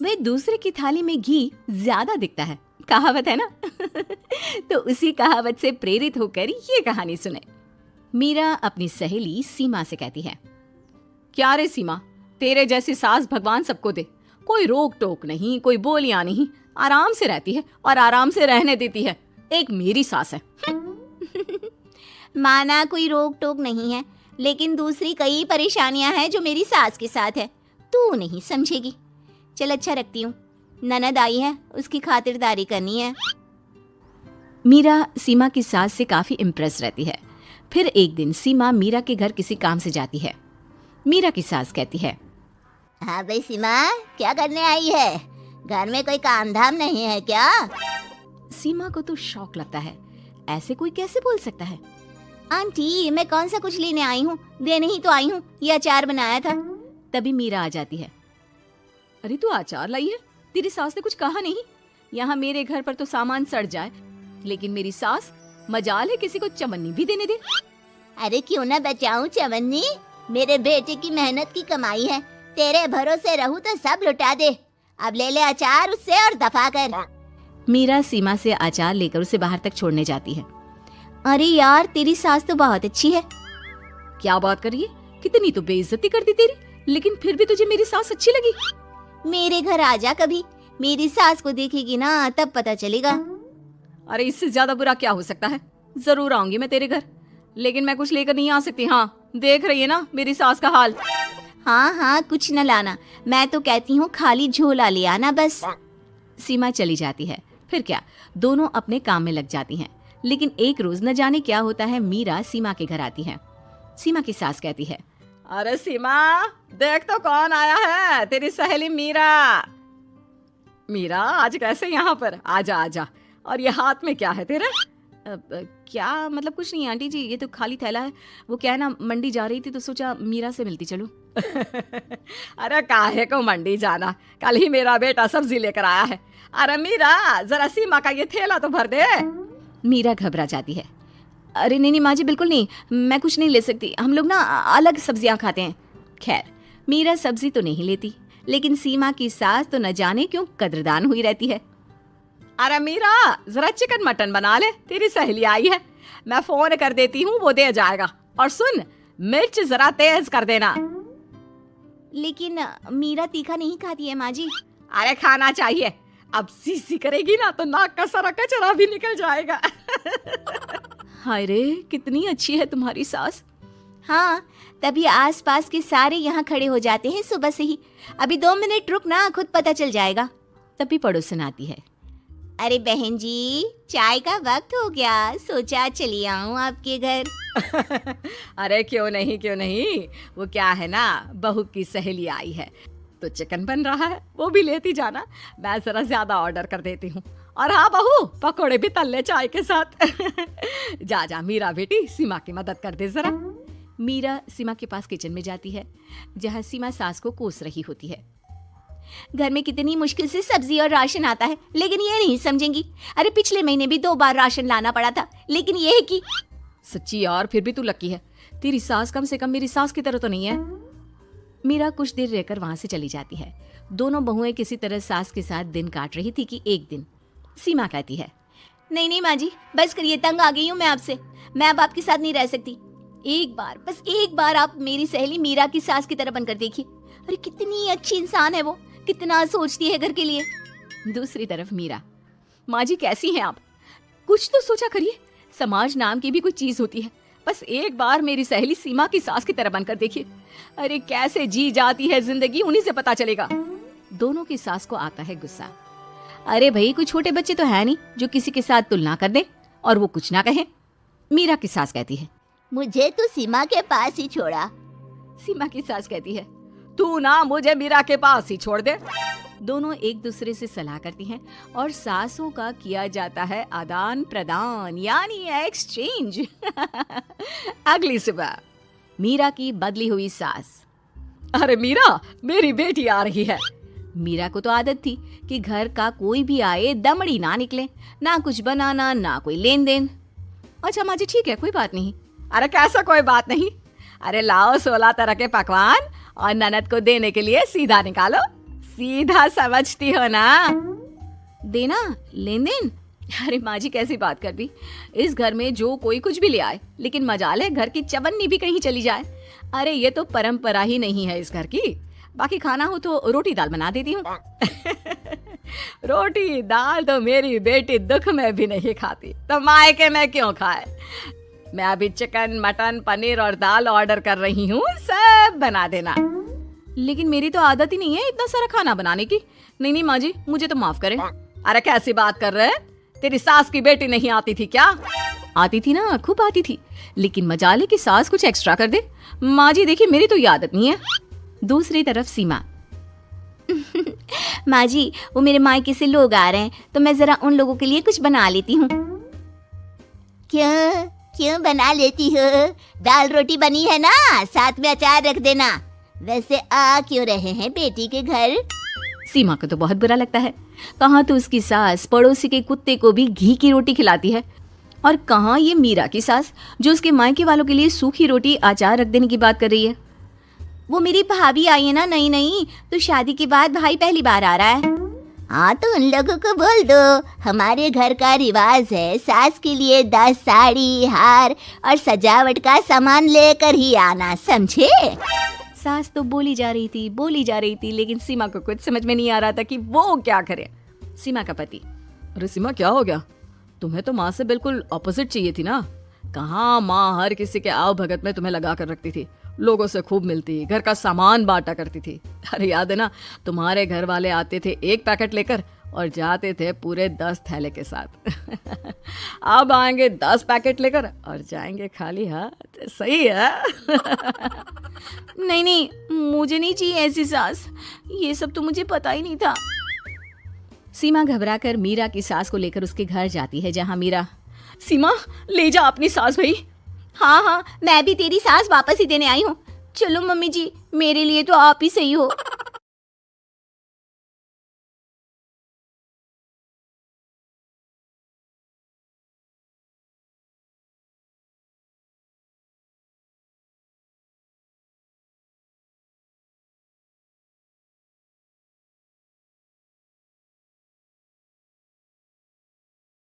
वह दूसरे की थाली में घी ज्यादा दिखता है, कहावत है ना। तो उसी कहावत से प्रेरित होकर ये कहानी सुने। मीरा अपनी सहेली सीमा से कहती है, क्या रे सीमा, तेरे जैसी सास भगवान सबको दे। कोई रोक टोक नहीं, कोई बोलियां नहीं, आराम से रहती है और आराम से रहने देती है। एक मेरी सास है। माना कोई रोक टोक नहीं है, लेकिन दूसरी कई परेशानियां हैं जो मेरी सास के साथ है, तू नहीं समझेगी। चल अच्छा रखती हूँ, ननद आई है, उसकी खातिरदारी करनी है। मीरा सीमा की सास से काफी इम्प्रेस रहती है। फिर एक दिन सीमा मीरा के घर किसी काम से जाती है। मीरा की सास कहती है, हाँ भाई सीमा, क्या करने आई है? घर में कोई काम धाम नहीं है क्या? सीमा को तो शौक लगता है, ऐसे कोई कैसे बोल सकता है। आंटी, मैं कौन सा कुछ लेने आई हूँ, देने ही तो आई हूँ, ये अचार बनाया था। तभी मीरा आ जाती है। अरे तू अचार लाई है? तेरी सास ने कुछ कहा नहीं? यहाँ मेरे घर पर तो सामान सड़ जाए, लेकिन मेरी सास मजाल है किसी को चवन्नी भी देने दे। अरे क्यों ना बचाऊं चवन्नी, मेरे बेटे की मेहनत की कमाई है, तेरे भरोसे रहूं तो सब लुटा दे। अब ले ले अचार उससे और दफा कर। मीरा सीमा से अचार लेकर उसे बाहर तक छोड़ने जाती है। अरे यार, तेरी सास तो बहुत अच्छी है। क्या बात कर रही है? कितनी तो बेइज्जती कर दी तेरी, लेकिन फिर भी तुझे मेरी सास अच्छी लगी। मेरे घर आ जा कभी, मेरी सास को देखेगी ना तब पता चलेगा। अरे इससे ज्यादा बुरा क्या हो सकता है। जरूर आऊंगी मैं तेरे घर, लेकिन मैं कुछ लेकर नहीं आ सकती। हाँ, देख रही है ना मेरी सास का हाल। हाँ हाँ, कुछ न लाना, मैं तो कहती हूँ खाली झोला ले आना बस। सीमा चली जाती है। फिर क्या, दोनों अपने काम में लग जाती हैं। लेकिन एक रोज न जाने क्या होता है, मीरा सीमा के घर आती है। सीमा की सास कहती है, अरे सीमा, देख तो कौन आया है, तेरी सहेली मीरा। मीरा, आज कैसे यहाँ पर? आजा आजा। और ये हाथ में क्या है तेरे? क्या मतलब? कुछ नहीं आंटी जी, ये तो खाली थैला है। वो क्या है ना, मंडी जा रही थी तो सोचा मीरा से मिलती चलूं। अरे काहे को मंडी जाना, कल ही मेरा बेटा सब्जी लेकर आया है। अरे मीरा, जरा सीमा का ये थैला तो भर दे। मीरा घबरा जाती है। अरे नहीं नहीं माँ जी, बिल्कुल नहीं, मैं कुछ नहीं ले सकती, हम लोग ना अलग सब्जियां खाते हैं। खैर, मीरा सब्जी तो नहीं लेती, लेकिन सीमा की सास तो न जाने क्यों कद्रदान हुई रहती है। अरे मीरा, जरा चिकन मटन बना ले, तेरी सहेली आई है। मैं फोन कर देती हूँ, वो दे जाएगा। और सुन, मिर्च जरा तेज कर देना। लेकिन मीरा तीखा नहीं खाती है माँ जी। अरे खाना चाहिए, अब सीसी करेगी ना तो नाक का सारा कचरा भी निकल जाएगा। हाय रे, कितनी अच्छी है तुम्हारी सास। हाँ, तभी आसपास के सारे यहाँ खड़े हो जाते हैं सुबह से ही। अभी 2 मिनट रुक ना, खुद पता चल जाएगा। तभी पड़ोसन आती है। अरे बहन जी, चाय का वक्त हो गया, सोचा चली आऊं आपके घर। अरे क्यों नहीं क्यों नहीं, वो क्या है ना, बहू की सहेली आई है तो चिकन बन रहा है, वो भी लेती जाना। मैं जरा ज्यादा ऑर्डर कर देती हूँ। और हाँ बहू, पकोड़े भी तल ले चाय के साथ। जा जा मीरा बेटी, सीमा की मदद कर दे जरा। मीरा सीमा के पास किचन में जाती है, जहाँ सीमा सास को कोस रही होती है। घर में कितनी मुश्किल से सब्जी और राशन आता है, लेकिन ये नहीं समझेंगी। अरे पिछले महीने भी 2 बार राशन लाना पड़ा था, लेकिन ये है कि सच्ची यार, फिर भी तू लकी है, तेरी सास कम से कम मेरी सास की तरह तो नहीं है। मीरा कुछ देर रहकर वहां से चली जाती है। दोनों बहुएं किसी तरह सास के साथ दिन काट रही थी कि एक दिन सीमा कहती है, नहीं नहीं माँ जी, बस करिए, तंग आ गई हूँ मैं आपसे। मैं अब आपके साथ नहीं रह सकती। एक बार, बस एक बार आप मेरी सहेली मीरा की सास की तरह बनकर देखिए। अरे कितनी अच्छी इंसान है वो, कितना सोचती है घर के लिए। दूसरी तरफ मीरा, माँ जी कैसी हैं आप? कुछ तो सोचा करिए, समाज नाम की भी कोई चीज होती है। बस एक बार मेरी सहेली सीमा की सास की तरह बनकर देखिए। अरे कैसे जी जाती है जिंदगी, उन्हीं से पता चलेगा। दोनों की सास को आता है गुस्सा। अरे भाई, कोई छोटे बच्चे तो है नहीं जो किसी के साथ तुलना कर दे और वो कुछ ना कहे। मीरा की सास कहती है, मुझे तो सीमा के पास ही छोड़ा। सीमा की सास कहती है, तू ना मुझे मीरा के पास ही छोड़ दे। दोनों एक दूसरे से सलाह करती हैं और सासों का किया जाता है आदान प्रदान, यानी एक्सचेंज। अगली सुबह मीरा की बदली हुई सास, अरे मीरा, मेरी बेटी आ रही है। मीरा को तो आदत थी कि घर का कोई भी आए दमड़ी ना निकले, ना कुछ बनाना ना कोई लेन देन। अच्छा माँ जी, ठीक है, कोई बात नहीं। अरे कैसा कोई बात नहीं? अरे लाओ 16 तरह के पकवान और ननद को देने के लिए सीधा निकालो। सीधा समझती हो ना। देना लेन देन। अरे माँ जी कैसी बात कर दी। इस घर में जो कोई कुछ भी ले आए, लेकिन मजाल है घर की चवन्नी भी कहीं चली जाए। अरे ये तो परंपरा ही नहीं है इस घर की। बाकी खाना हो तो रोटी दाल बना देती हूँ। रोटी दाल तो मेरी बेटी दुख में भी नहीं खाती, तो मायके में क्यों खाए। मैं अभी चिकन मटन पनीर और दाल ऑर्डर कर रही हूँ, सब बना देना। लेकिन मेरी तो आदत ही नहीं है इतना सारा खाना बनाने की। नहीं नहीं माँ जी, मुझे तो माफ करें। अरे कैसी बात कर रहे हैं, तेरी सास की बेटी नहीं आती थी क्या? आती थी ना, खूब आती थी, लेकिन मजाले की सास कुछ एक्स्ट्रा कर दे। माँ जी देखिए मेरी तो ये आदत नहीं है। दूसरी तरफ सीमा। माँ जी, वो मेरे मायके से लोग आ रहे हैं, तो मैं जरा उन लोगों के लिए कुछ बना लेती हूँ। क्यों क्यों बना लेती हो? दाल रोटी बनी है ना, साथ में अचार रख देना। वैसे आ क्यों रहे हैं बेटी के घर? सीमा को तो बहुत बुरा लगता है। कहाँ तो उसकी सास पड़ोसी के कुत्ते को भी घी की रोटी खिलाती है, और कहाँ ये मीरा की सास जो उसके मायके वालों के लिए सूखी रोटी अचार रख देने की बात कर रही है। वो मेरी भाभी आई है ना, नई, तो शादी के बाद भाई पहली बार आ रहा है। हाँ तो उन लोगों को बोल दो, हमारे घर का रिवाज है सास के लिए 10 साड़ी हार और सजावट का सामान लेकर ही आना, समझे? सास तो बोली जा रही थी, लेकिन सीमा को कुछ समझ में नहीं आ रहा था कि वो क्या करे। सीमा का पति। अरे सीमा क्या हो गया? तुम्हें तो माँ से बिल्कुल ऑपोजिट चाहिए थी ना। कहाँ माँ हर किसी के आव भगत में तुम्हें लगा कर रखती थी, लोगों से खूब मिलती, घर का सामान बांटा करती थी। अरे याद है ना, तुम्हारे घर वाले आते थे 1 पैकेट लेकर और जाते थे पूरे 10 थैले के साथ। अब आएंगे 10 पैकेट लेकर और जाएंगे खाली हाथ। सही है। नहीं, मुझे नहीं चाहिए ऐसी सास, ये सब तो मुझे पता ही नहीं था। सीमा घबराकर मीरा की सास को लेकर उसके घर जाती है, जहाँ मीरा। सीमा ले जा अपनी सास भाई। हाँ, मैं भी तेरी सास वापस ही देने आई हूँ। चलो मम्मी जी, मेरे लिए तो आप ही सही हो।